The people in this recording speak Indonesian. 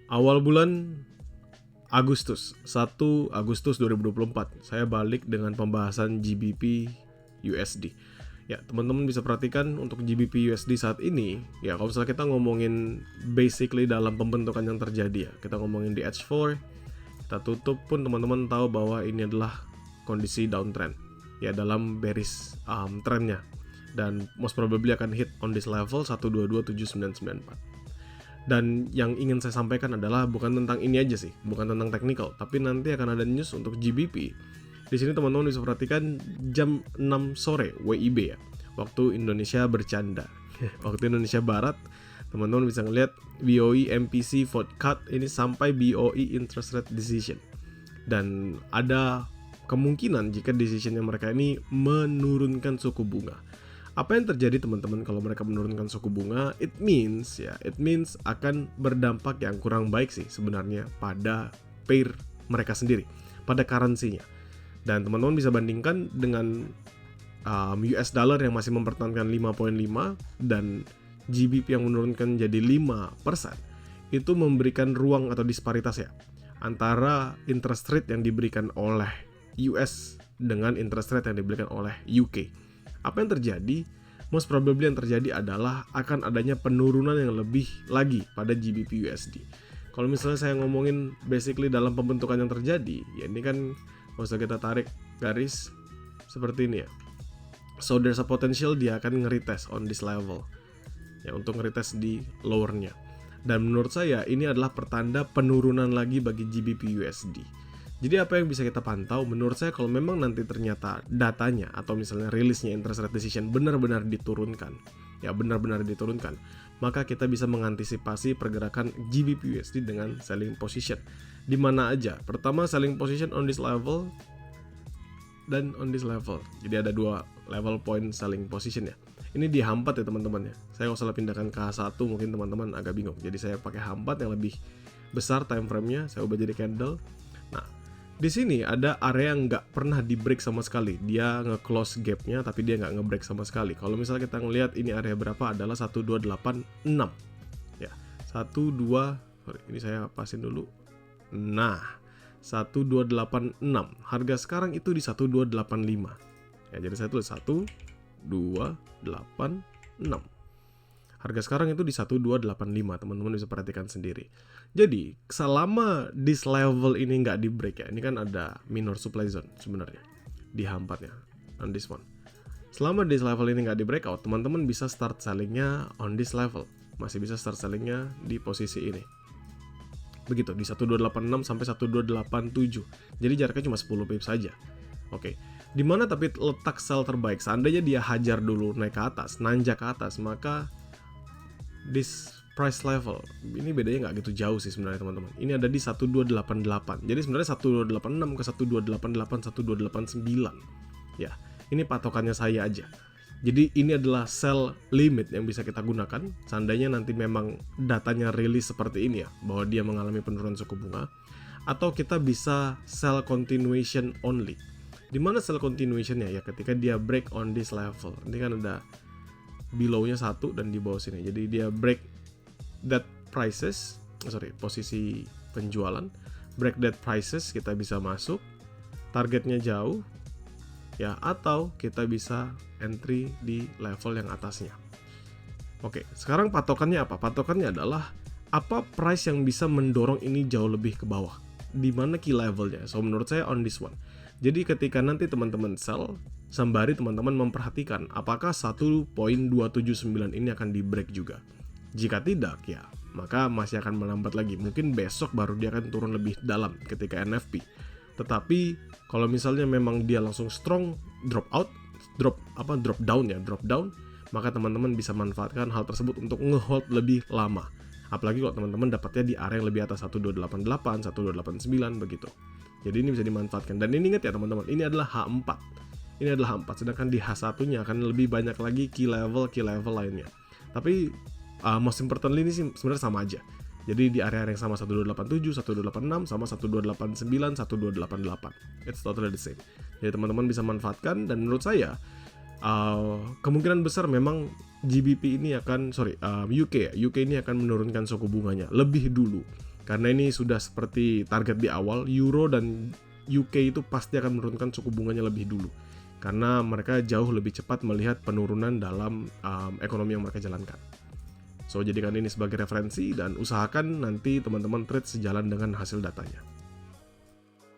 Awal bulan Agustus, 1 Agustus 2024, saya balik dengan pembahasan GBP USD. Ya, teman-teman bisa perhatikan untuk GBP USD saat ini, ya kalau misalnya kita ngomongin basically dalam pembentukan yang terjadi ya, kita ngomongin di H4, kita tutup pun teman-teman tahu bahwa ini adalah kondisi downtrend, ya dalam bearish trendnya, dan most probably akan hit on this level 1227994. Dan yang ingin saya sampaikan adalah bukan tentang ini aja sih, bukan tentang technical, tapi nanti akan ada news untuk GBP. Di sini teman-teman bisa perhatikan jam 6 sore WIB ya, waktu Indonesia bercanda. Waktu Indonesia Barat, teman-teman bisa ngelihat BOE MPC forward cut ini sampai BOE interest rate decision. Dan ada kemungkinan jika decisionnya mereka ini menurunkan suku bunga. Apa yang terjadi teman-teman kalau mereka menurunkan suku bunga? It means akan berdampak yang kurang baik sih sebenarnya pada pair mereka sendiri, pada currency-nya. Dan teman-teman bisa bandingkan dengan US dollar yang masih mempertahankan 5.5 dan GBP yang menurunkan jadi 5%. Itu memberikan ruang atau disparitas ya antara interest rate yang diberikan oleh US dengan interest rate yang diberikan oleh UK. Apa yang terjadi? Most probably yang terjadi adalah akan adanya penurunan yang lebih lagi pada GBP USD. Kalau misalnya saya ngomongin basically dalam pembentukan yang terjadi, ya ini kan kalau kita tarik garis seperti ini ya. So there's a potential dia akan nge-retest on this level. Ya, untuk nge-retest di lowernya. Dan menurut saya ini adalah pertanda penurunan lagi bagi GBP USD. Jadi apa yang bisa kita pantau? Menurut saya kalau memang nanti ternyata datanya atau misalnya rilisnya interest rate decision benar-benar diturunkan, maka kita bisa mengantisipasi pergerakan GBP USD dengan selling position. Di mana aja? Pertama selling position on this level dan on this level. Jadi ada dua level point selling position ya. Ini dihampat ya teman-teman ya. Saya nggak usah pindahkan ke H1, mungkin teman-teman agak bingung. Jadi saya pakai hampat yang lebih besar time frame-nya, saya ubah jadi candle. Nah, di sini ada area yang nggak pernah di break sama sekali. Dia nge-close gap-nya tapi dia nggak nge-break sama sekali. Kalau misalnya kita ngelihat ini area berapa adalah 1286. Ya, ini saya pasin dulu. Nah, 1286. Harga sekarang itu di 1285. Ya, jadi saya tulis 1286. Harga sekarang itu di 1285, teman-teman bisa perhatikan sendiri. Jadi, selama this level ini nggak di break ya, ini kan ada minor supply zone sebenarnya di hampatnya, on this one. Selama this level ini nggak di breakout, teman-teman bisa start sellingnya on this level. Masih bisa start sellingnya di posisi ini. Begitu, di 1286 sampai 1287. Jadi jaraknya cuma 10 pips saja. Oke. Di mana tapi letak sell terbaik? Seandainya dia hajar dulu naik ke atas, nanjak ke atas, maka this price level ini bedanya nggak gitu jauh sih sebenarnya teman-teman. Ini ada di 1288. Jadi sebenarnya 1286 ke 1288 1289. Ya, ini patokannya saya aja. Jadi ini adalah sell limit yang bisa kita gunakan seandainya nanti memang datanya rilis seperti ini ya, bahwa dia mengalami penurunan suku bunga, atau kita bisa sell continuation only. Di mana sell continuation-nya ya ketika dia break on this level. Ini kan ada below-nya 1 dan di bawah sini. Jadi dia break that prices, posisi penjualan, break that prices, kita bisa masuk, targetnya jauh, ya, atau kita bisa entry di level yang atasnya. Oke, sekarang patokannya apa? Patokannya adalah apa price yang bisa mendorong ini jauh lebih ke bawah. Di mana key levelnya? So menurut saya on this one. Jadi ketika nanti teman-teman sell, sembari teman-teman memperhatikan apakah 1.279 ini akan di break juga. Jika tidak ya, maka masih akan melambat lagi. Mungkin besok baru dia akan turun lebih dalam ketika NFP. Tetapi kalau misalnya memang dia langsung strong drop down, maka teman-teman bisa manfaatkan hal tersebut untuk ngehold lebih lama. Apalagi kalau teman-teman dapatnya di area yang lebih atas 1288, 1289 begitu. Jadi ini bisa dimanfaatkan. Dan ini ingat ya teman-teman, ini adalah H4. Ini adalah H4, sedangkan di H1-nya akan lebih banyak lagi key level lainnya. Tapi most importantly ini sih sebenarnya sama aja. Jadi di area yang sama 1287, 1286, sama 1289, 1288. It's totally the same. Jadi teman-teman bisa manfaatkan, dan menurut saya kemungkinan besar memang GBP ini akan UK ini akan menurunkan suku bunganya lebih dulu. Karena ini sudah seperti target di awal, Euro dan UK itu pasti akan menurunkan suku bunganya lebih dulu. Karena mereka jauh lebih cepat melihat penurunan dalam ekonomi yang mereka jalankan. So, jadikan ini sebagai referensi dan usahakan nanti teman-teman trade sejalan dengan hasil datanya.